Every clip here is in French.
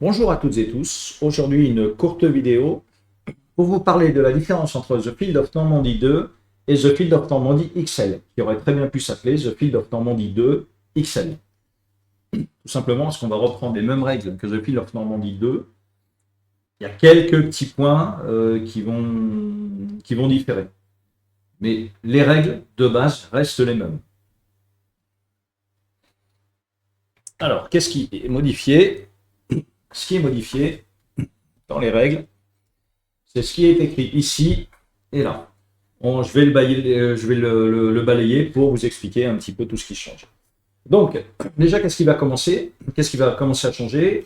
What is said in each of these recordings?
Bonjour à toutes et tous. Aujourd'hui, une courte vidéo pour vous parler de la différence entre The Field of Normandy 2 et The Field of Normandy XL, qui aurait très bien pu s'appeler The Field of Normandy 2 XL. Tout simplement parce qu'on va reprendre les mêmes règles que The Field of Normandy 2. Il y a quelques petits points qui vont différer. Mais les règles de base restent les mêmes. Alors, qu'est-ce qui est modifié? Ce qui est modifié dans les règles, c'est ce qui est écrit ici et là. Je vais le balayer pour vous expliquer un petit peu tout ce qui change. Donc, déjà, qu'est-ce qui va commencer à changer?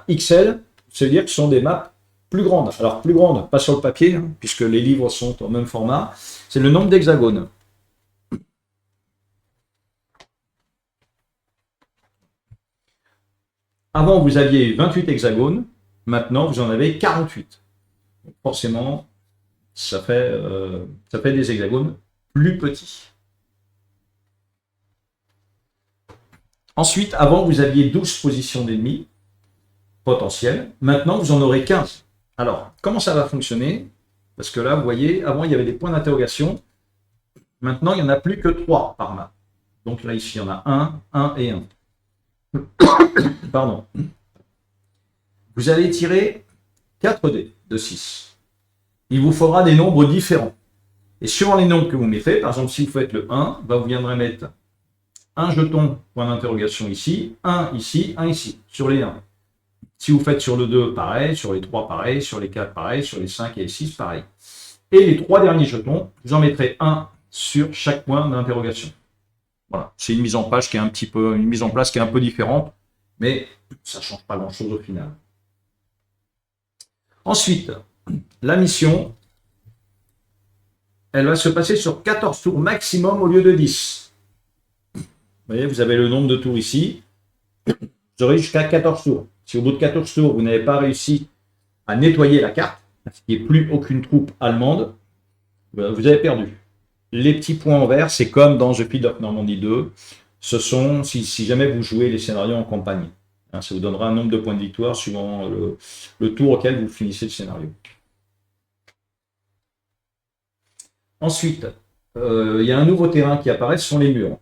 XL, ça veut dire que ce sont des maps plus grandes. Alors, plus grandes, pas sur le papier, puisque les livres sont au même format. C'est le nombre d'hexagones. Avant, vous aviez 28 hexagones. Maintenant, vous en avez 48. Donc, forcément, ça fait des hexagones plus petits. Ensuite, avant, vous aviez 12 positions d'ennemis potentielles. Maintenant, vous en aurez 15. Alors, comment ça va fonctionner? Parce que là, vous voyez, avant, il y avait des points d'interrogation. Maintenant, il n'y en a plus que 3 par map. Donc là, ici, il y en a 1, 1 et 1. Pardon. Vous allez tirer 4 dés de 6. Il vous faudra des nombres différents. Et suivant les nombres que vous mettez, par exemple, si vous faites le 1, vous viendrez mettre un jeton, point d'interrogation ici, 1 ici, 1 ici, sur les 1. Si vous faites sur le 2, pareil, sur les 3, pareil, sur les 4, pareil, sur les 5 et les 6, pareil. Et les 3 derniers jetons, vous en mettrez 1 sur chaque point d'interrogation. Voilà, c'est une mise en place qui est un peu différente, mais ça ne change pas grand-chose au final. Ensuite, la mission, elle va se passer sur 14 tours maximum au lieu de 10. Vous voyez, vous avez le nombre de tours ici. Vous aurez jusqu'à 14 tours. Si au bout de 14 tours, vous n'avez pas réussi à nettoyer la carte, parce qu'il n'y a plus aucune troupe allemande, vous avez perdu. Les petits points en vert, c'est comme dans The Field of Normandy 2. Ce sont, si jamais vous jouez les scénarios en campagne, ça vous donnera un nombre de points de victoire suivant le tour auquel vous finissez le scénario. Ensuite, il y a un nouveau terrain qui apparaît, ce sont les murs.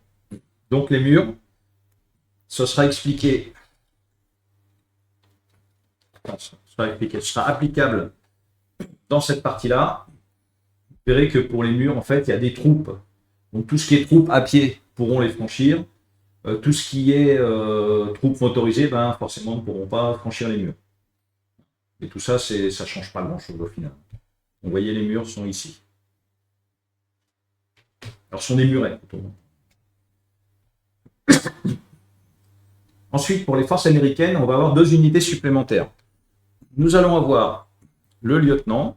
Donc les murs, ce sera expliqué. Ce sera applicable dans cette partie-là. Vous verrez que pour les murs, en fait, il y a des troupes. Donc tout ce qui est troupes à pied pourront les franchir. Tout ce qui est troupes motorisées, forcément, ne pourront pas franchir les murs. Et tout ça, ça ne change pas grand-chose au final. Vous voyez, les murs sont ici. Alors, ce sont des murets. Ensuite, pour les forces américaines, on va avoir 2 unités supplémentaires. Nous allons avoir le lieutenant.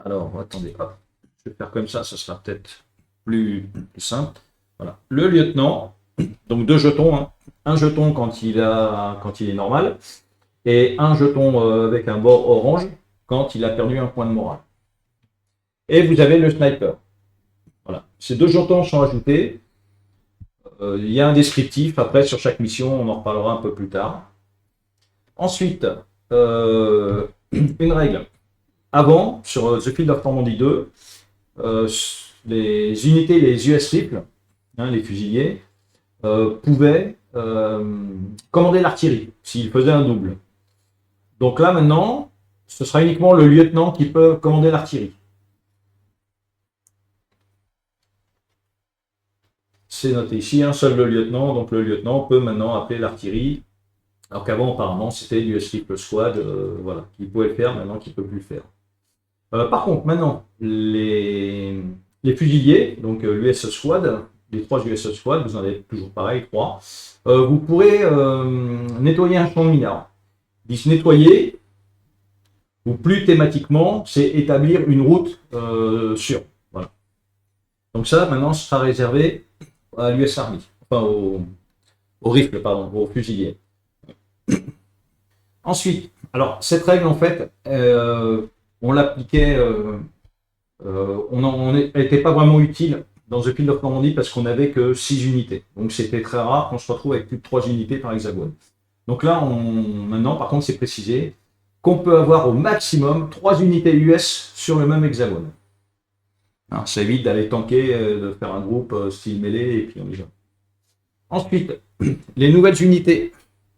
Alors, attendez, hop, je vais faire comme ça sera peut-être plus simple. Voilà, le lieutenant, donc 2 jetons, un jeton quand il est normal, et un jeton avec un bord orange quand il a perdu un point de morale. Et vous avez le sniper. Voilà, ces 2 jetons sont ajoutés. Il y a un descriptif, après sur chaque mission, on en reparlera un peu plus tard. Ensuite, une règle. Avant, sur The Field of Normandy 2, les unités, les US Rifles, les fusiliers, pouvaient commander l'artillerie, s'ils faisaient un double. Donc là, maintenant, ce sera uniquement le lieutenant qui peut commander l'artillerie. C'est noté ici, seul le lieutenant, donc le lieutenant peut maintenant appeler l'artillerie, alors qu'avant, apparemment, c'était du US Rifle Squad, voilà, qui pouvait le faire, maintenant qui ne peut plus le faire. Par contre, maintenant, les fusiliers, donc l'US Squad, les 3 US Squad, vous en avez toujours pareil, 3, vous pourrez nettoyer un champ de mineurs. Ils se nettoyer, ou plus thématiquement, c'est établir une route sûre. Voilà. Donc ça, maintenant, ce sera réservé à l'US Army, enfin aux rifles, pardon, aux fusiliers. Ensuite, alors cette règle, en fait, on l'appliquait, on n'était pas vraiment utile dans The Field of Normandy parce qu'on n'avait que 6 unités. Donc c'était très rare qu'on se retrouve avec plus de 3 unités par hexagone. Donc là, maintenant, par contre, c'est précisé qu'on peut avoir au maximum 3 unités US sur le même hexagone. Alors, ça évite d'aller tanker, de faire un groupe style mêlée, et puis on y va. Ensuite, les nouvelles unités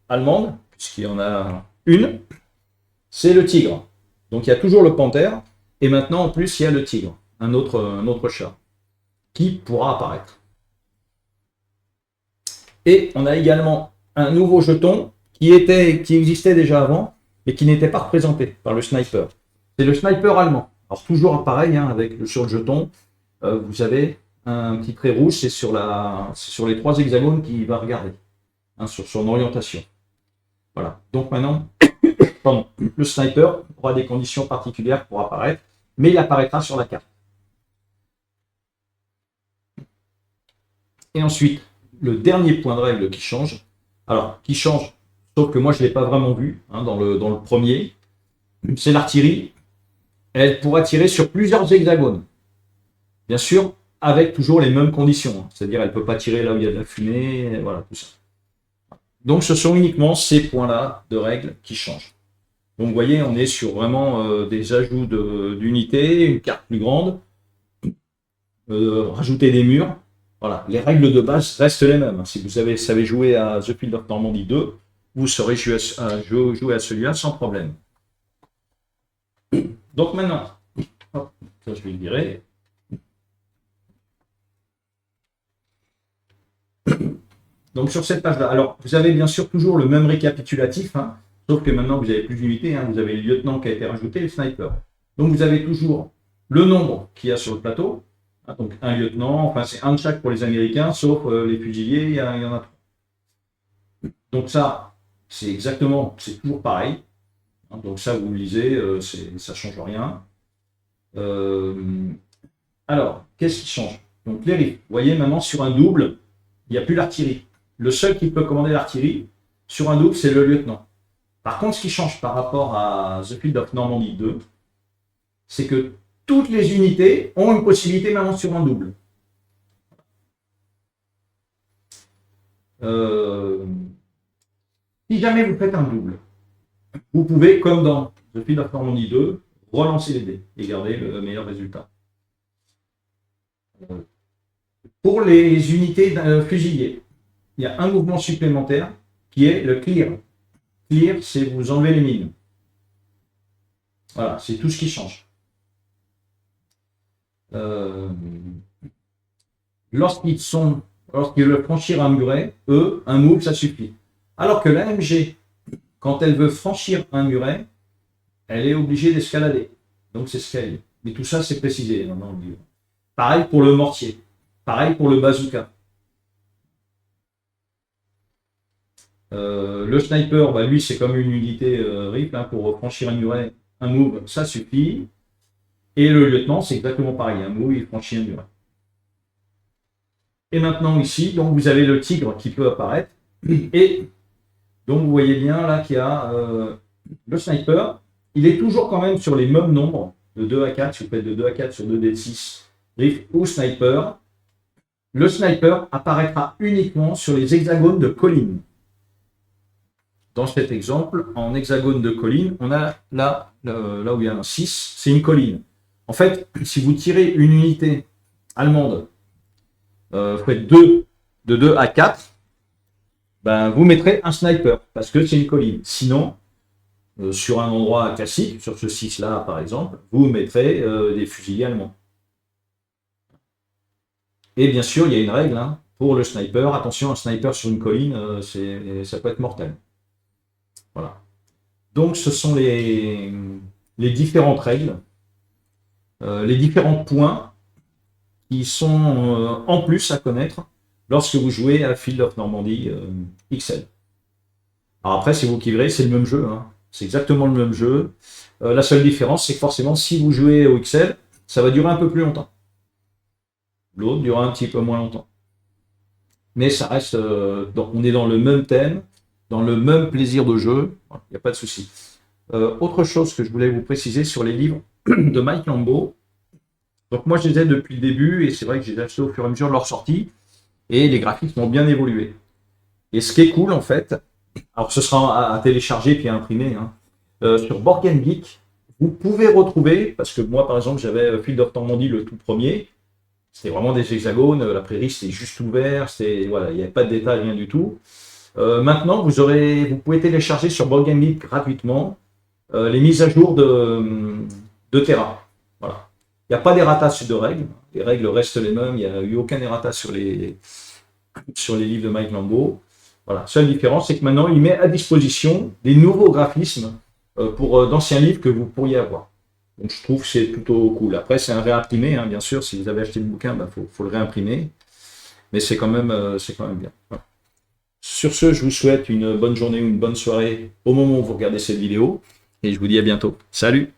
allemandes, puisqu'il y en a une, c'est le tigre. Donc il y a toujours le panthère, et maintenant en plus il y a le tigre, un autre chat, qui pourra apparaître. Et on a également un nouveau jeton qui existait déjà avant, mais qui n'était pas représenté par le sniper. C'est le sniper allemand. Alors toujours pareil, sur le jeton, vous avez un petit trait rouge, c'est sur les 3 hexagones qu'il va regarder, sur son orientation. Voilà. Donc maintenant, le sniper aura des conditions particulières pour apparaître, mais il apparaîtra sur la carte. Et ensuite, le dernier point de règle qui change, sauf que moi je ne l'ai pas vraiment vu dans le premier, c'est l'artillerie. Elle pourra tirer sur plusieurs hexagones. Bien sûr, avec toujours les mêmes conditions. C'est-à-dire, elle ne peut pas tirer là où il y a de la fumée, voilà, tout ça. Donc, ce sont uniquement ces points-là de règles qui changent. Donc, vous voyez, on est sur vraiment des ajouts d'unités, une carte plus grande, rajouter des murs. Voilà, les règles de base restent les mêmes. Si vous savez jouer à The Field of Normandy 2, vous saurez jouer à celui-là sans problème. Donc maintenant, ça je vais le virer. Donc sur cette page-là, alors vous avez bien sûr toujours le même récapitulatif, sauf que maintenant vous avez plus d'unités, vous avez le lieutenant qui a été rajouté et le sniper. Donc vous avez toujours le nombre qu'il y a sur le plateau, donc un lieutenant, enfin c'est un de chaque pour les Américains, sauf les fusiliers, il y en a 3. Donc ça, c'est toujours pareil. Donc ça, vous le lisez, ça ne change rien. Alors, qu'est-ce qui change? Donc les rifles. Vous voyez, maintenant, sur un double, il n'y a plus l'artillerie. Le seul qui peut commander l'artillerie, sur un double, c'est le lieutenant. Par contre, ce qui change par rapport à The Field of Normandy 2, c'est que toutes les unités ont une possibilité maintenant sur un double. Si jamais vous faites un double, vous pouvez, comme dans The Field of Normandy 2, relancer les dés et garder le meilleur résultat. Pour les unités fusiliers, il y a un mouvement supplémentaire qui est le clear. Clear, c'est vous enlevez les mines. Voilà, c'est tout ce qui change. Lorsqu'ils veulent franchir un muret, un move, ça suffit. Alors que l'AMG, quand elle veut franchir un muret, elle est obligée d'escalader. Donc c'est escalier. Mais tout ça, c'est précisé dans le livre. Pareil pour le mortier. Pareil pour le bazooka. Le sniper, lui, c'est comme une unité rifle. Pour franchir un muret, un move, ça suffit. Et le lieutenant, c'est exactement pareil. Un move, il franchit un muret. Et maintenant ici, donc vous avez le tigre qui peut apparaître. Et donc vous voyez bien là qu'il y a le sniper. Il est toujours quand même sur les mêmes nombres de 2 à 4. Si vous faites de 2 à 4 sur 2 d 6, rifle ou sniper, le sniper apparaîtra uniquement sur les hexagones de colline. Dans cet exemple, en hexagone de colline, on a là où il y a un 6, c'est une colline. En fait, si vous tirez une unité allemande, vous faites de 2 à 4, vous mettrez un sniper, parce que c'est une colline. Sinon, sur un endroit classique, sur ce 6-là par exemple, vous mettrez des fusiliers allemands. Et bien sûr, il y a une règle pour le sniper. Attention, un sniper sur une colline, ça peut être mortel. Voilà. Donc, ce sont les différentes règles, les différents points qui sont en plus à connaître lorsque vous jouez à Field of Normandy XL. Alors après, c'est vous qui verrez, c'est le même jeu. C'est exactement le même jeu. La seule différence, c'est que forcément, si vous jouez au XL, ça va durer un peu plus longtemps. L'autre durera un petit peu moins longtemps. Mais ça reste, on est dans le même thème, dans le même plaisir de jeu, il n'y a pas de souci. Autre chose que je voulais vous préciser sur les livres de Mike Lambeau. Donc moi je les ai depuis le début et c'est vrai que j'ai acheté au fur et à mesure de leur sortie et les graphismes ont bien évolué. Et ce qui est cool en fait, Alors, ce sera à télécharger puis à imprimer. Hein. Sur Board Game Geek, vous pouvez retrouver, parce que moi, par exemple, j'avais Field of Normandy, le tout premier. C'était vraiment des hexagones. La prairie, c'était juste ouvert. Voilà, il n'y avait pas de détails, rien du tout. Maintenant, vous pouvez télécharger sur Board Game Geek gratuitement les mises à jour de Terra. Voilà. Il n'y a pas d'errata de règles. Les règles restent les mêmes. Il n'y a eu aucun errata sur les livres de Mike Lambeau. Voilà. Seule différence, c'est que maintenant, il met à disposition des nouveaux graphismes pour d'anciens livres que vous pourriez avoir. Donc, je trouve que c'est plutôt cool. Après, c'est un réimprimé, hein, bien sûr. Si vous avez acheté le bouquin, faut le réimprimer. Mais c'est quand même bien. Voilà. Sur ce, je vous souhaite une bonne journée ou une bonne soirée au moment où vous regardez cette vidéo. Et je vous dis à bientôt. Salut!